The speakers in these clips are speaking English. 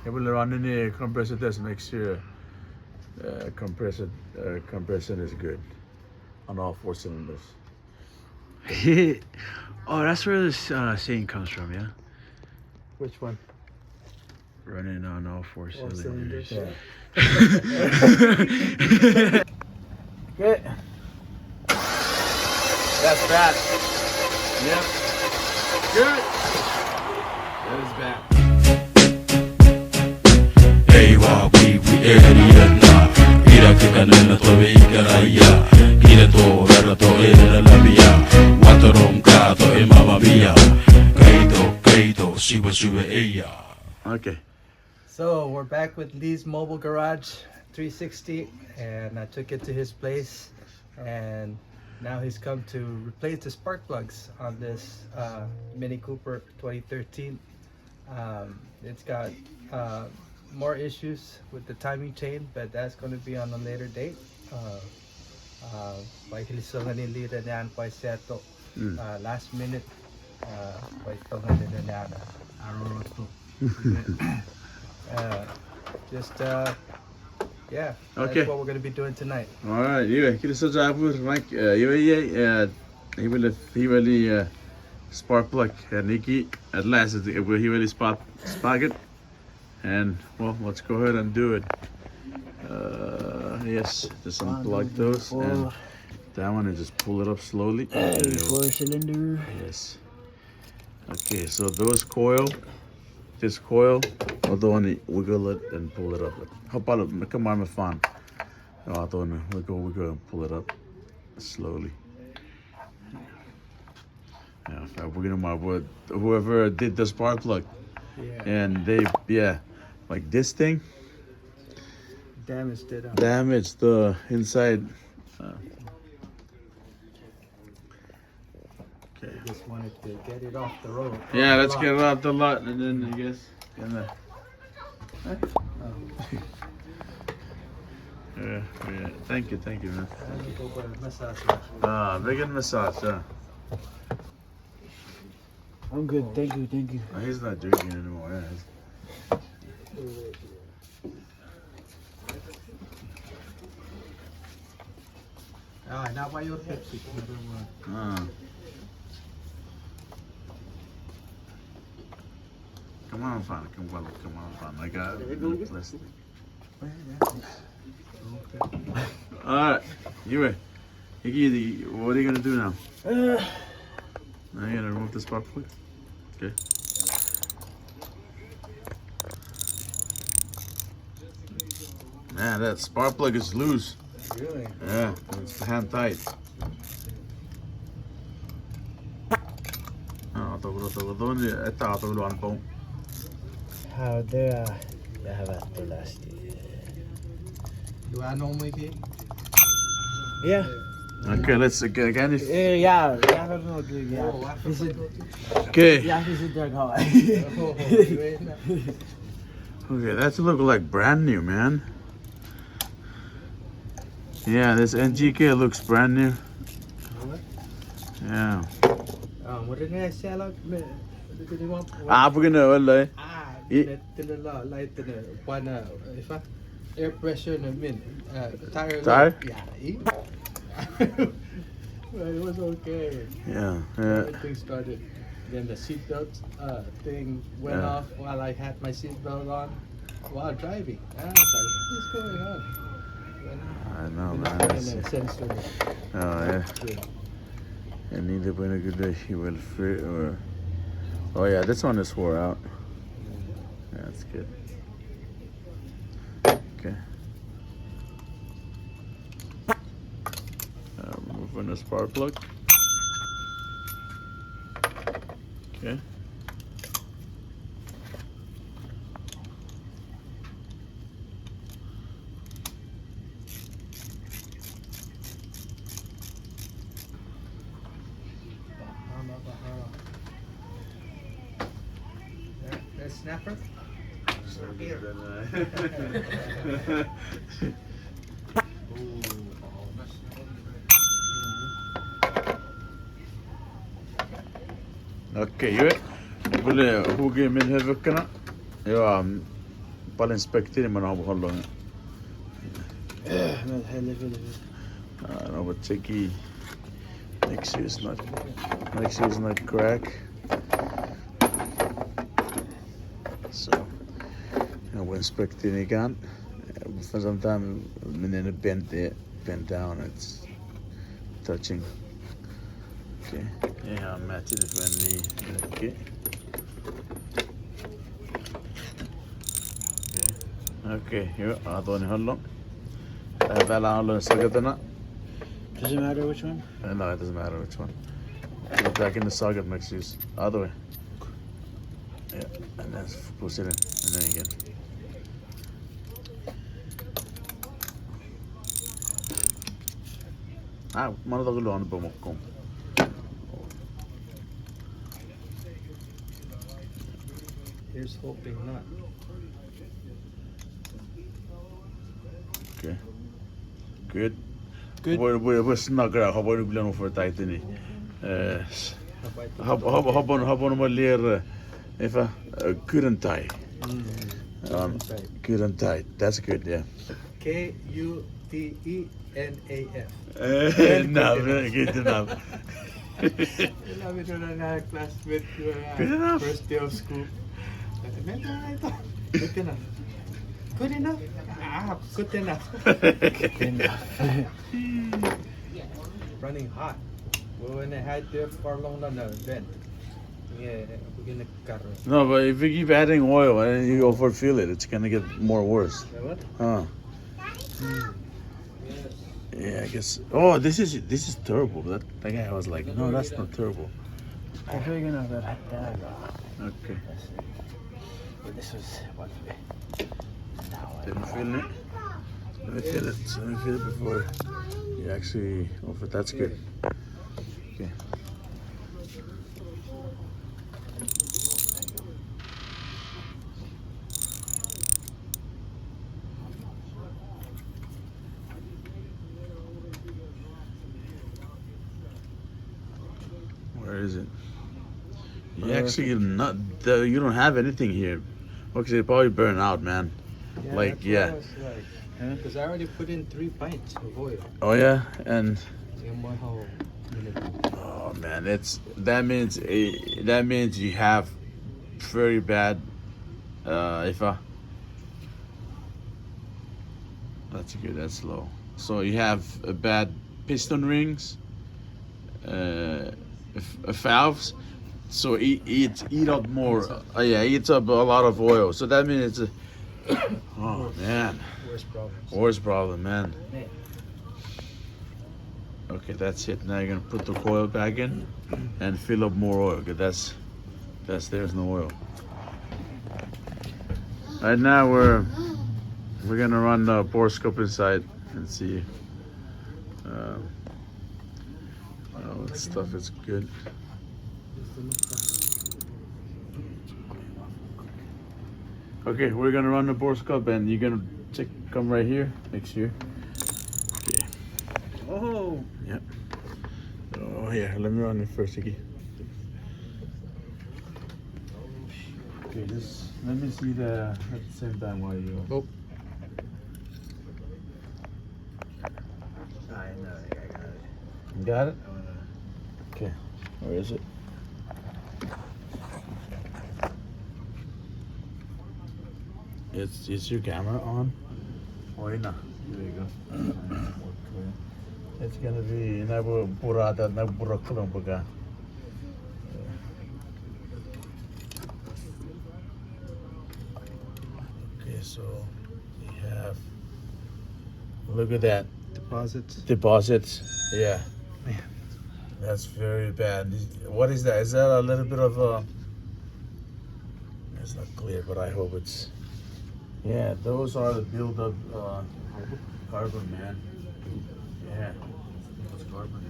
Jag vill run in the compressor test, make sure compression is good on all 4 cylinders. Oh, that's where this saying comes from, yeah? Which one? Running on all 4 cylinders. Yeah. Good. That's bad. Yep. Good. That is bad. Ewa wiwi eriana Ira kitanena tobe ikaraya Ira to verla to era la via Watarom kato e mama mia Kaito siwa eya. Okay. So we're back with Lee's Mobile Garage 360, and I took it to his place, and now he's come to replace the spark plugs on this Mini Cooper 2013. It's got more issues with the timing chain, but that's going to be on a later date. Last minute yeah, that's Okay. what we're going to be doing tonight. Alright, Iwe, kira sa jabu, Mike, Iwe, he will spark plug, Nikki, at last, he will spark it, and, well, let's go ahead and do it. Yes, just unplug those, and that one, and just pull it up slowly. 4 cylinder. Yes. Okay, so this coil, although on the wiggle it and pull it up. How about it? Come on, my fan. Wiggle and pull it up slowly. Yeah, we're gonna my word. Whoever did the spark plug, Yeah. and they, like this thing Damaged it. damaged the inside. Okay. I just wanted to get it off the road. Yeah, let's get it off the lot, and then I guess. Yeah. Thank you, man. Vegan massage. I'm good, thank you. Oh, he's not drinking anymore. Yeah. Now why your Pepsi? Come on, fam. I got it. Listen. Alright, what are you gonna do now? Now you gonna remove the spark plug? Okay. Man, that spark plug is loose. Really? Yeah, it's hand tight. How there jag har varit och läst i... Do I know maybe? Yeah. Okay, let's again. If, Ja, jag har nog ja. okay. Ja, vi sitter och har. Okay, that look like brand new, man. Yeah, this NGK looks brand new. Yeah. What did I say? We're gonna air pressure in a minute. Tire? Yeah. But it was okay. Yeah. Everything started. Then the seatbelt thing went off while I had my seatbelt on while driving. I was like, what is going on? I know, And man. then the sensor. Oh yeah. And neither been a good day. He will fit or. Oh yeah, this one is wore out. Yeah, that's good. Okay. Removing the spark plug. Okay. That snapper? Okej, jag vill hugga min huvudkana. Ja, Paljon inspekteri man har hållit. Men helvete. No, but Tiki next year's not crack. So we're inspecting again. For some time, when it bent down, it's touching. Okay. Yeah, match it when okay. Okay, here, other one, hold on. Does it matter which one? No, it doesn't matter which one. Put it back in the socket, makes use. Other way. Yeah, and then push it in, and then again. Mana tagulo ano pa mukong. Here's hoping not. Okay. Good. Good. We're snackar. How about you plan for tight in it? How about we leer if a couldn't tie. Couldn't tie. That's good, yeah. Kutenaf. No, good enough. Sinabi ko na classmate ko Good enough. first day of school. Good enough. Good enough. Good enough. Running hot. When I had there for long on the vent. Yeah, we're gonna cut it. No, but if you keep adding oil and you overfill it, it's gonna get more worse. What? Huh? Yeah, I guess. Oh, this is turbo. That guy was like, no, that's not turbo. I feel you know that. Okay. But this was what? Let me feel it. Let me feel it. Let me feel it before you actually. Oh, but that's good. Okay. Where is it? You actually not. You don't have anything here. Okay, it probably burn out, man. Like, yeah. Because I already put in 3 pints of oil. Oh yeah, and Yung mga how oh man, that means you have very bad that's good. That's low. So you have bad piston rings, valves. So eat up more. Eats up a lot of oil. So that means it's oh man, worst problem, man. Okay, that's it. Now you're gonna put the coil back in and fill up more oil. Okay, that's there's no oil. Right now we're gonna run the borescope inside and see what stuff is good. Okay, we're gonna run the borescope and you're gonna come right here, next here. Okay. Oh. Yep. Oh yeah, let me run it first, Iggy. Okay, let me see at the same time while you. Oh. I know, I got it. You got it? Okay. Where is it? Is your camera on? Oh, no. There you go. It's gonna be burrata na burroklong baga. Okay, so we have. Look at that. Deposits. Yeah. Man. That's very bad. What is that? Is that a little bit of a? It's not clear, but I hope it's. Yeah, those are the build-up carbon, man. Yeah, that's carbon.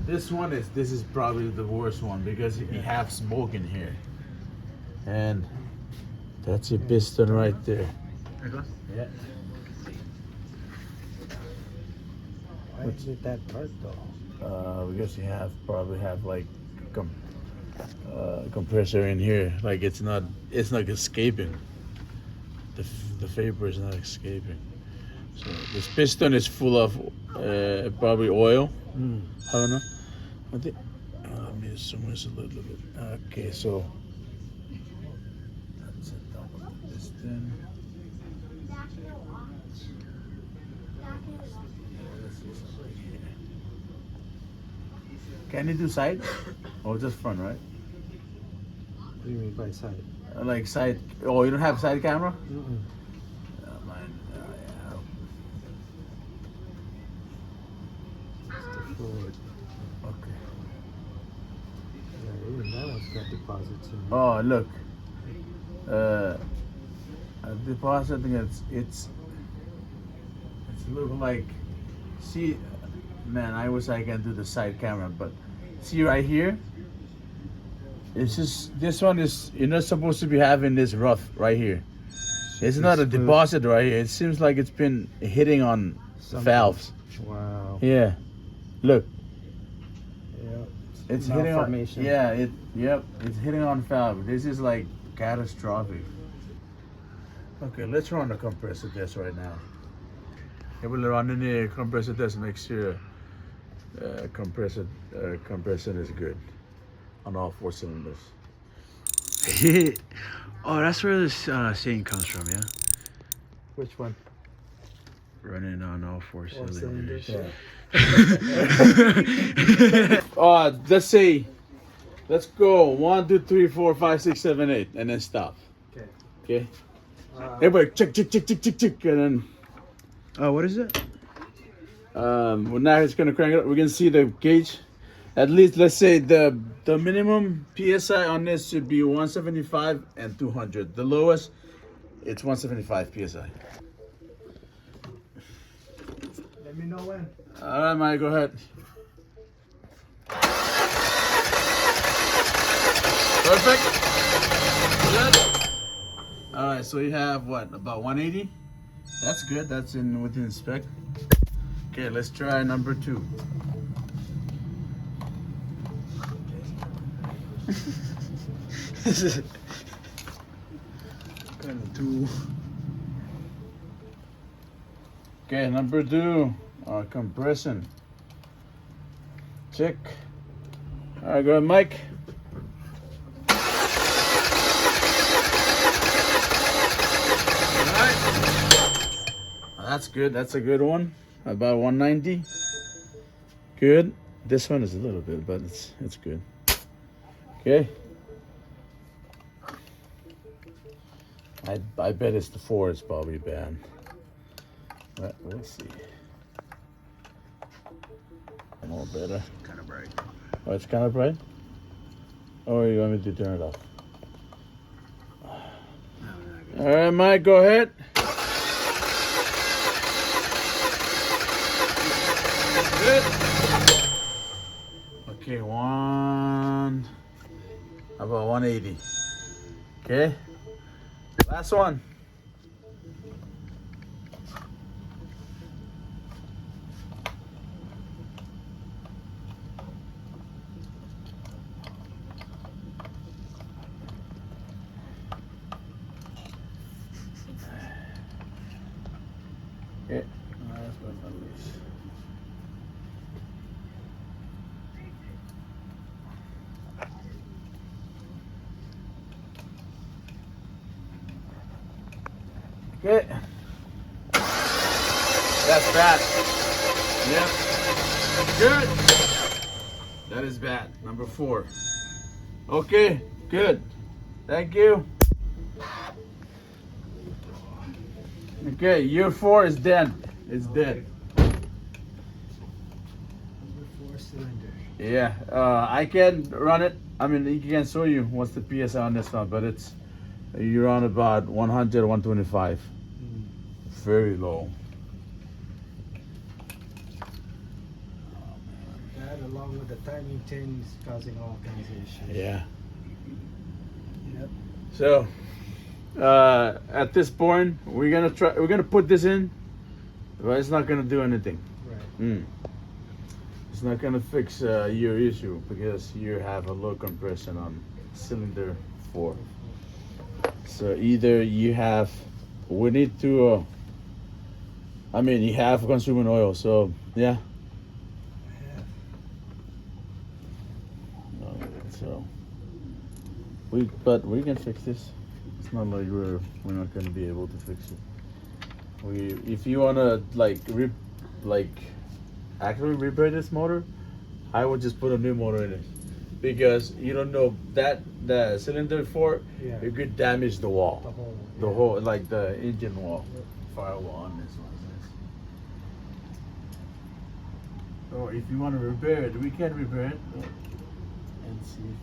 This is probably the worst one because you have smoke in here, and that's your piston right there. Yeah. Why is it that part though? Because you probably have like compressor in here, like it's not escaping. the vapor is not escaping. So this piston is full of probably oil. I don't know. I think. Let me zoom this a little bit. Okay, so that's it. Double the piston. Can you do side? Or just front, right? What do you mean by side? Like side. Oh, you don't have side camera? Mm-mm. Mine. Just the forward. Okay. Yeah, even that one's got deposits in it. Oh, look. Deposit thing. It's look like. See, man, I wish I can do the side camera, but see right here. It's just this one is you're not supposed to be having this rough right here. It's not a It's smooth. deposit right here. It seems like it's been hitting on Something. valves. Wow. Yeah. Look, Yeah. it's hitting on. Malformation. Yeah. It's hitting on valve. This is like catastrophic. Okay, let's run the compressor test right now. I will run in the compressor test. Make sure compression is good on all 4 cylinders. Oh, that's where this saying comes from, yeah? Which one? Running on all 4 cylinders. cylinders. Let's say, let's go 1, 2, 3, 4, 5, 6, 7, 8, and then stop. Okay. Okay. Everybody check, and then Oh, what is it? well, now it's gonna crank it up. We can see the gauge. At least let's say the minimum PSI on this should be 175 and 200. The lowest, it's 175 PSI. Let me know when. All right, Mike, go ahead. Perfect. Good. All right, so you have what, about 180? That's good. That's within spec. Okay, let's try number 2. Kind of two. Okay, number 2, compression. Check. All right, go ahead, Mike. All right. That's good. That's a good one. About 190. Good. This one is a little bit, but it's good. Okay. I bet it's the 4 is probably bad. But we'll see. A little better. Kind of bright. Oh, it's kind of bright? Or you want me to turn it off? All right, Mike, go ahead. Good. Okay, about 180. Okay. Last one. Okay. Last but not least. Okay. That's bad. Yep. Good. That is bad. Number 4. Okay, good. Thank you. Okay, year 4 is dead. It's dead. Number 4 cylinder. Yeah, I can run it. I mean, you can show you what's the PSI on this one, but you're on about 100, 125. Very low. That, along with the timing chain, is causing all kinds of issues. Yeah. Yep. So, at this point, we're gonna put this in, but it's not gonna do anything. Right. It's not gonna fix your issue because you have a low compression on cylinder 4. So either you have we need to. I mean, you have consuming oil, so yeah. So but we can fix this. It's not like we're not gonna be able to fix it. If you wanna actually repair this motor, I would just put a new motor in it, because you don't know that the cylinder for Yeah. it could damage the wall, The whole. the whole like the engine wall, firewall on this one. So if you want to repair it, we can repair it and see if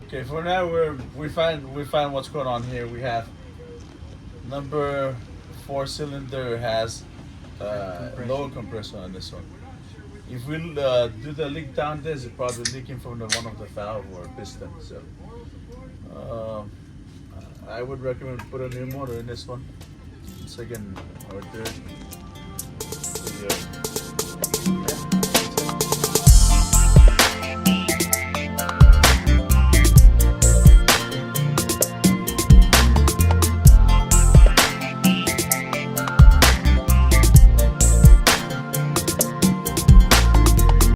okay, for now we find what's going on here. We have number 4 cylinder has low compressor on this one. If we do the leak down this, it's probably leaking from one of the valve or piston. So I would recommend put a new motor in this one, second or third.